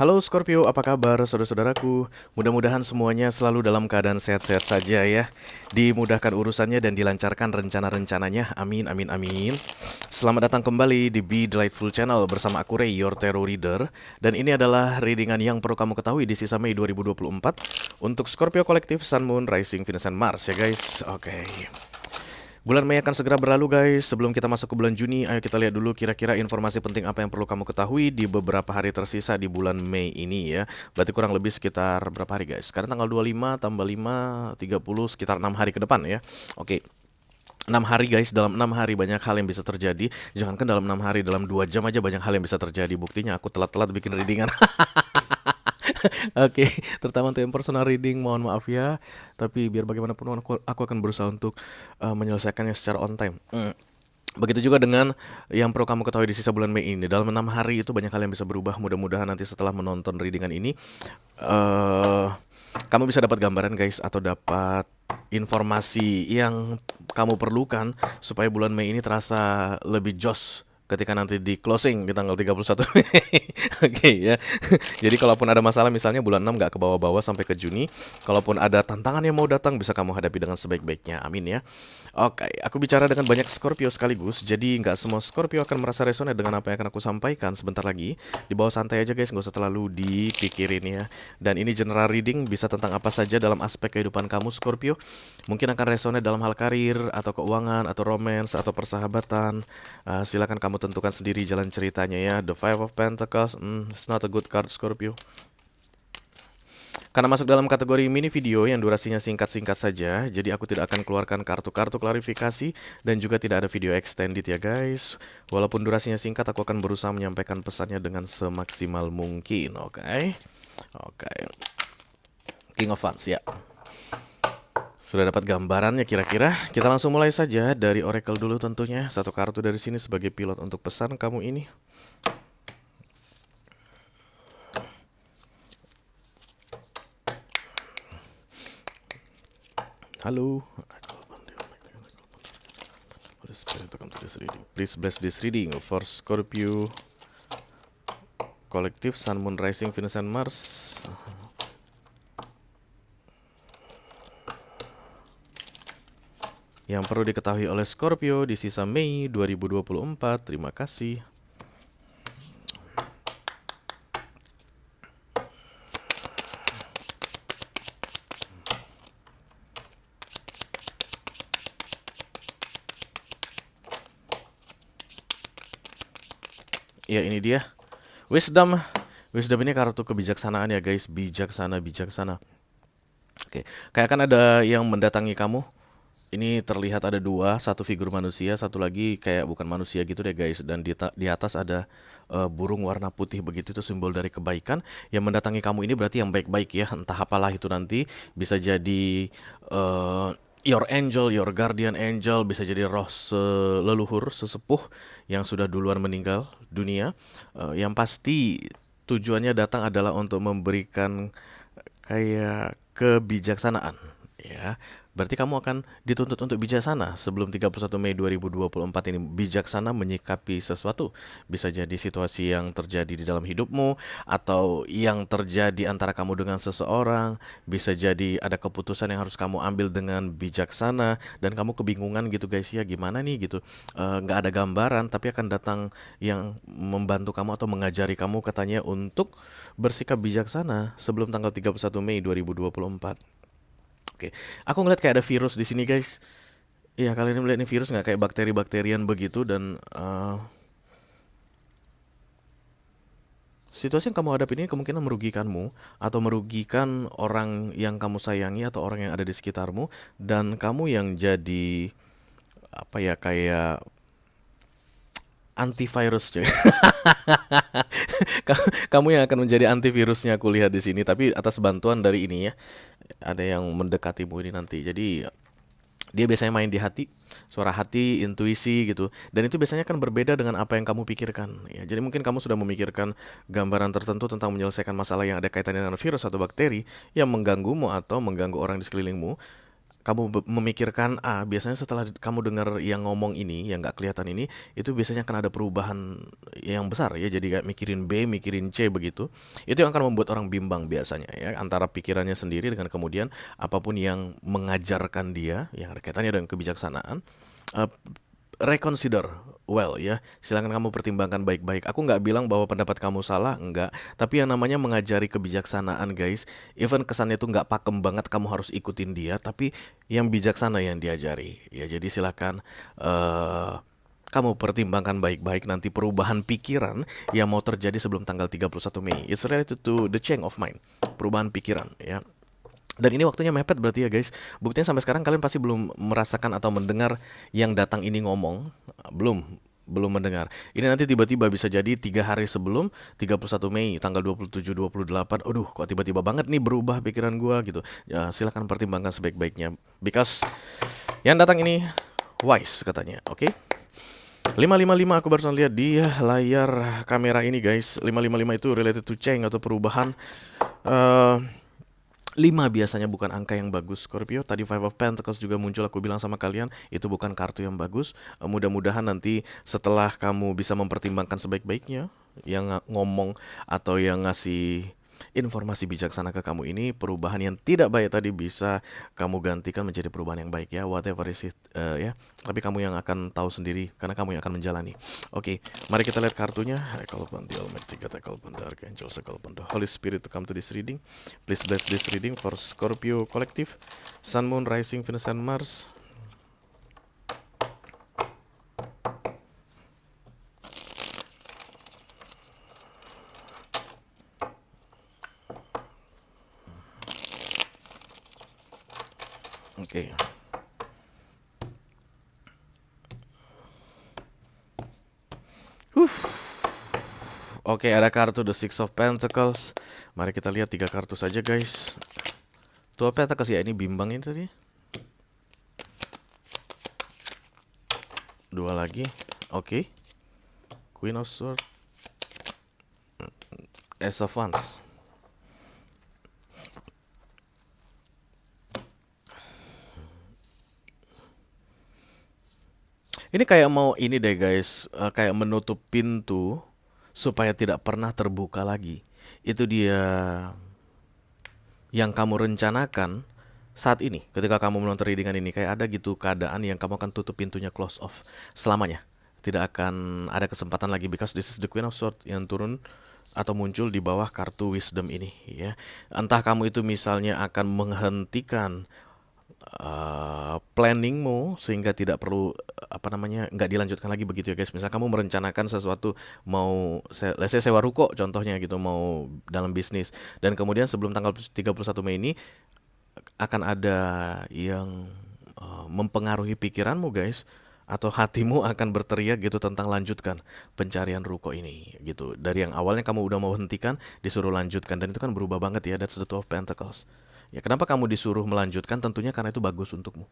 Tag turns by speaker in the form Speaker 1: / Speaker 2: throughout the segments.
Speaker 1: Halo Scorpio, apa kabar saudara-saudaraku? Mudah-mudahan semuanya selalu dalam keadaan sehat-sehat saja ya. Dimudahkan urusannya dan dilancarkan rencana-rencananya. Amin, amin, amin. Selamat datang kembali di Be Delightful Channel bersama aku Ray, your tarot reader. Dan ini adalah readingan yang perlu kamu ketahui di sisa Mei 2024 untuk Scorpio Kolektif, Sun, Moon, Rising, Venus, and Mars ya guys. Oke. Bulan Mei akan segera berlalu guys. Sebelum kita masuk ke bulan Juni, ayo kita lihat dulu kira-kira informasi penting apa yang perlu kamu ketahui di beberapa hari tersisa di bulan Mei ini ya. Berarti kurang lebih sekitar berapa hari guys? Sekarang tanggal 25 tambah 5, 30, sekitar 6 hari ke depan ya. Oke. 6 hari guys, dalam 6 hari banyak hal yang bisa terjadi. Jangankan dalam 6 hari, dalam 2 jam aja banyak hal yang bisa terjadi. Buktinya aku telat-telat bikin readingan. Oke, terutama untuk yang personal reading, mohon maaf ya. Tapi biar bagaimanapun aku akan berusaha untuk menyelesaikannya secara on time. Begitu juga dengan yang perlu kamu ketahui di sisa bulan Mei ini. Dalam 6 hari itu banyak hal yang bisa berubah. Mudah-mudahan nanti setelah menonton readingan ini, eh kamu bisa dapat gambaran guys, atau dapat informasi yang kamu perlukan supaya bulan Mei ini terasa lebih jos ketika nanti di closing di tanggal 31 Mei. Oke ya. Jadi kalaupun ada masalah misalnya bulan 6 nggak ke bawah-bawah sampai ke Juni, kalaupun ada tantangan yang mau datang bisa kamu hadapi dengan sebaik-baiknya. Amin ya. Oke, aku bicara dengan banyak Scorpio sekaligus, jadi nggak semua Scorpio akan merasa resonate dengan apa yang akan aku sampaikan sebentar lagi. Di bawah santai aja guys, nggak usah terlalu dipikirin ya. Dan ini general reading, bisa tentang apa saja dalam aspek kehidupan kamu Scorpio. Mungkin akan resonate dalam hal karir, atau keuangan, atau romance, atau persahabatan. Silakan kamu tentukan sendiri jalan ceritanya ya. The Five of Pentacles, it's not a good card Scorpio. Karena masuk dalam kategori mini video yang durasinya singkat-singkat saja, jadi aku tidak akan keluarkan kartu-kartu klarifikasi dan juga tidak ada video extended ya guys. Walaupun durasinya singkat, aku akan berusaha menyampaikan pesannya dengan semaksimal mungkin, oke? Oke. King of Wands ya. Sudah dapat gambarannya kira-kira? Kita langsung mulai saja dari Oracle dulu tentunya. Satu kartu dari sini sebagai pilot untuk pesan kamu ini. Halo. Please bless this reading for Scorpio Kolektif, Sun, Moon, Rising, Venus, and Mars. Yang perlu diketahui oleh Scorpio di sisa Mei 2024. Terima kasih. Ya ini dia Wisdom. Wisdom ini kartu kebijaksanaan ya guys. Bijaksana, bijaksana. Oke, kayak kan ada yang mendatangi kamu. Ini terlihat ada dua, satu figur manusia, satu lagi kayak bukan manusia gitu deh guys. Dan di atas ada burung warna putih begitu, itu simbol dari kebaikan. Yang mendatangi kamu ini berarti yang baik-baik ya. Entah apalah itu nanti, bisa jadi your angel, your guardian angel, bisa jadi roh leluhur, sesepuh yang sudah duluan meninggal dunia. Yang pasti tujuannya datang adalah untuk memberikan kayak kebijaksanaan ya. Berarti kamu akan dituntut untuk bijaksana sebelum 31 Mei 2024 ini. Bijaksana menyikapi sesuatu. Bisa jadi situasi yang terjadi di dalam hidupmu, atau yang terjadi antara kamu dengan seseorang. Bisa jadi ada keputusan yang harus kamu ambil dengan bijaksana, dan kamu kebingungan gitu guys ya, gimana nih gitu. Nggak ada gambaran, tapi akan datang yang membantu kamu atau mengajari kamu katanya untuk bersikap bijaksana sebelum tanggal 31 Mei 2024. Oke, aku ngeliat kayak ada virus di sini guys. Iya, kalian melihat ini virus nggak, kayak bakteri-bakterian begitu, dan situasi yang kamu hadapi ini kemungkinan merugikanmu atau merugikan orang yang kamu sayangi atau orang yang ada di sekitarmu, dan kamu yang jadi apa ya, kayak antivirus coy. Kamu yang akan menjadi antivirusnya aku lihat di sini, tapi atas bantuan dari ini ya. Ada yang mendekatimu ini nanti. Jadi dia biasanya main di hati, suara hati, intuisi gitu. Dan itu biasanya kan berbeda dengan apa yang kamu pikirkan ya. Jadi mungkin kamu sudah memikirkan gambaran tertentu tentang menyelesaikan masalah yang ada kaitannya dengan virus atau bakteri yang mengganggumu atau mengganggu orang di sekelilingmu. memikirkan A, biasanya setelah kamu dengar yang ngomong ini, yang nggak kelihatan ini, itu biasanya akan ada perubahan yang besar ya. Jadi kayak mikirin B, mikirin C begitu. Itu yang akan membuat orang bimbang biasanya ya, antara pikirannya sendiri dengan kemudian apapun yang mengajarkan dia, yang ada kaitannya dengan kebijaksanaan. eh, Reconsider well ya, silakan kamu pertimbangkan baik-baik. Aku nggak bilang bahwa pendapat kamu salah, enggak, tapi yang namanya mengajari kebijaksanaan guys, even kesannya itu nggak pakem banget kamu harus ikutin dia, tapi yang bijaksana yang diajari ya. Jadi silakan kamu pertimbangkan baik-baik nanti perubahan pikiran yang mau terjadi sebelum tanggal 31 Mei. It's related to the change of mind, perubahan pikiran ya. Dan ini waktunya mepet berarti ya guys. Buktinya sampai sekarang kalian pasti belum merasakan atau mendengar yang datang ini ngomong. Belum mendengar. Ini nanti tiba-tiba bisa jadi 3 hari sebelum 31 Mei, tanggal 27, 28. Aduh, kok tiba-tiba banget nih berubah pikiran gua gitu. Ya, silakan pertimbangkan sebaik-baiknya. Because yang datang ini wise katanya, oke? 555 aku barusan lihat di layar kamera ini guys. 555 itu related to change atau perubahan. eh 5 biasanya bukan angka yang bagus Scorpio. Tadi Five of Pentacles juga muncul, aku bilang sama kalian itu bukan kartu yang bagus. Mudah-mudahan nanti setelah kamu bisa mempertimbangkan sebaik-baiknya yang ngomong atau yang ngasih informasi bijaksana ke kamu ini, perubahan yang tidak baik tadi bisa kamu gantikan menjadi perubahan yang baik ya, whatever is it ya. Tapi kamu yang akan tahu sendiri karena kamu yang akan menjalani. Oke, mari kita lihat kartunya. I call upon the Almighty God, I call upon the Archangel, I call upon the Holy Spirit to come to this reading. Please bless this reading for Scorpio Collective, Sun, Moon, Rising, Venus, and Mars. Oke. Oke, ada kartu The Six of Pentacles. Mari kita lihat 3 kartu saja guys. Tuh Pentacles ya, ini bimbang ini tadi. 2 lagi. Oke. Queen of Swords. Ace of Wands. Ini kayak mau ini deh guys, kayak menutup pintu supaya tidak pernah terbuka lagi. Itu dia yang kamu rencanakan saat ini. Ketika kamu menonton readingan ini, kayak ada gitu keadaan yang kamu akan tutup pintunya, close off selamanya. Tidak akan ada kesempatan lagi, because this is the Queen of Swords yang turun atau muncul di bawah kartu Wisdom ini ya. Entah kamu itu misalnya akan menghentikan planningmu sehingga tidak perlu nggak dilanjutkan lagi begitu ya guys. Misal kamu merencanakan sesuatu, mau let's say sewa ruko contohnya gitu, mau dalam bisnis, dan kemudian sebelum tanggal 31 Mei ini akan ada yang mempengaruhi pikiranmu guys, atau hatimu akan berteriak gitu tentang lanjutkan pencarian ruko ini gitu. Dari yang awalnya kamu udah mau hentikan, disuruh lanjutkan, dan itu kan berubah banget ya. That's the Two of Pentacles. Ya, kenapa kamu disuruh melanjutkan? Tentunya karena itu bagus untukmu.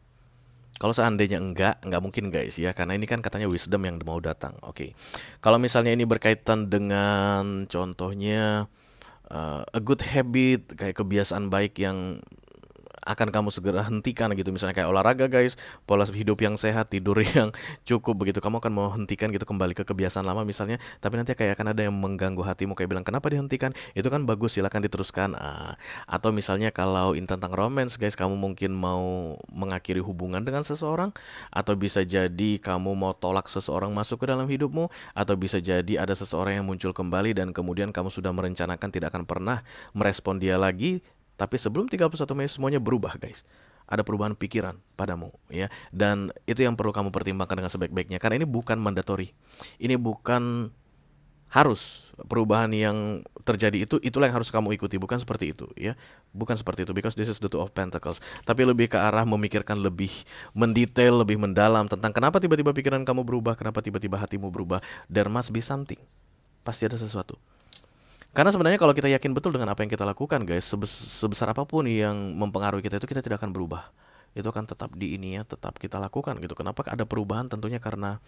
Speaker 1: Kalau seandainya enggak mungkin guys ya, karena ini kan katanya wisdom yang mau datang. Oke. Kalau misalnya ini berkaitan dengan contohnya a good habit, kayak kebiasaan baik yang akan kamu segera hentikan gitu, misalnya kayak olahraga guys, pola hidup yang sehat, tidur yang cukup begitu, kamu akan mau hentikan gitu, kembali ke kebiasaan lama misalnya, tapi nanti kayak akan ada yang mengganggu hatimu, kayak bilang kenapa dihentikan, itu kan bagus, silakan diteruskan. Atau misalnya kalau tentang romance guys, kamu mungkin mau mengakhiri hubungan dengan seseorang, atau bisa jadi kamu mau tolak seseorang masuk ke dalam hidupmu, atau bisa jadi ada seseorang yang muncul kembali dan kemudian kamu sudah merencanakan tidak akan pernah merespon dia lagi. Tapi sebelum 31 Mei semuanya berubah guys. Ada perubahan pikiran padamu ya. Dan itu yang perlu kamu pertimbangkan dengan sebaik-baiknya. Karena ini bukan mandatory. Ini bukan harus. Perubahan yang terjadi itulah yang harus kamu ikuti. Bukan seperti itu ya. Bukan seperti itu. Because this is the Two of Pentacles. Tapi lebih ke arah memikirkan lebih mendetail, lebih mendalam tentang kenapa tiba-tiba pikiran kamu berubah. Kenapa tiba-tiba hatimu berubah. There must be something. Pasti ada sesuatu. Karena sebenarnya kalau kita yakin betul dengan apa yang kita lakukan guys, sebesar apapun yang mempengaruhi kita itu, kita tidak akan berubah. Itu akan tetap tetap kita lakukan gitu. Kenapa ada perubahan? Tentunya karena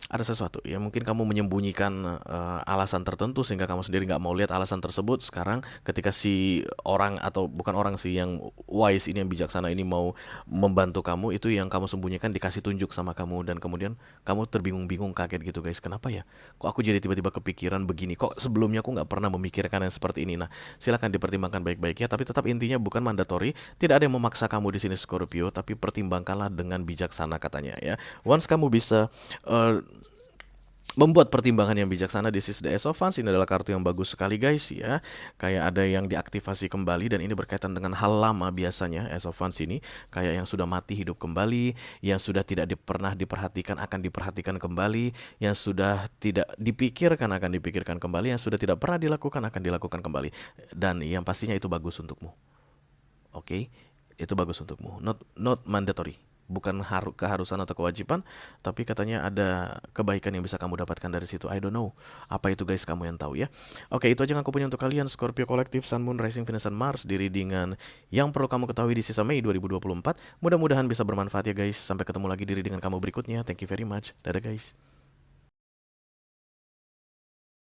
Speaker 1: ada sesuatu ya, mungkin kamu menyembunyikan alasan tertentu sehingga kamu sendiri nggak mau lihat alasan tersebut. Sekarang ketika si orang, atau bukan orang sih, yang wise ini, yang bijaksana ini mau membantu kamu, itu yang kamu sembunyikan dikasih tunjuk sama kamu, dan kemudian kamu terbingung-bingung, kaget gitu guys, kenapa ya kok aku jadi tiba-tiba kepikiran begini, kok sebelumnya aku nggak pernah memikirkan yang seperti ini. Nah, silakan dipertimbangkan baik-baik ya, tapi tetap intinya bukan mandatory, tidak ada yang memaksa kamu di sini Scorpio, tapi pertimbangkanlah dengan bijaksana katanya ya. Once kamu bisa uh, membuat pertimbangan yang bijaksana, this is the Ace of Wands. Ini adalah kartu yang bagus sekali guys ya. Kayak ada yang diaktifasi kembali, dan ini berkaitan dengan hal lama biasanya. Ace of Wands ini kayak yang sudah mati hidup kembali, yang sudah tidak pernah diperhatikan akan diperhatikan kembali, yang sudah tidak dipikirkan akan dipikirkan kembali, yang sudah tidak pernah dilakukan akan dilakukan kembali. Dan yang pastinya itu bagus untukmu. Oke, itu bagus untukmu. Not mandatory. Bukan keharusan atau kewajiban, tapi katanya ada kebaikan yang bisa kamu dapatkan dari situ. I don't know. Apa itu guys, kamu yang tahu ya. Oke, itu aja yang aku punya untuk kalian Scorpio Kolektif, Sun, Moon, Rising, Venus, dan Mars di readingan yang perlu kamu ketahui di sisa Mei 2024. Mudah-mudahan bisa bermanfaat ya guys. Sampai ketemu lagi di readingan kamu berikutnya. Thank you very much. Dadah guys.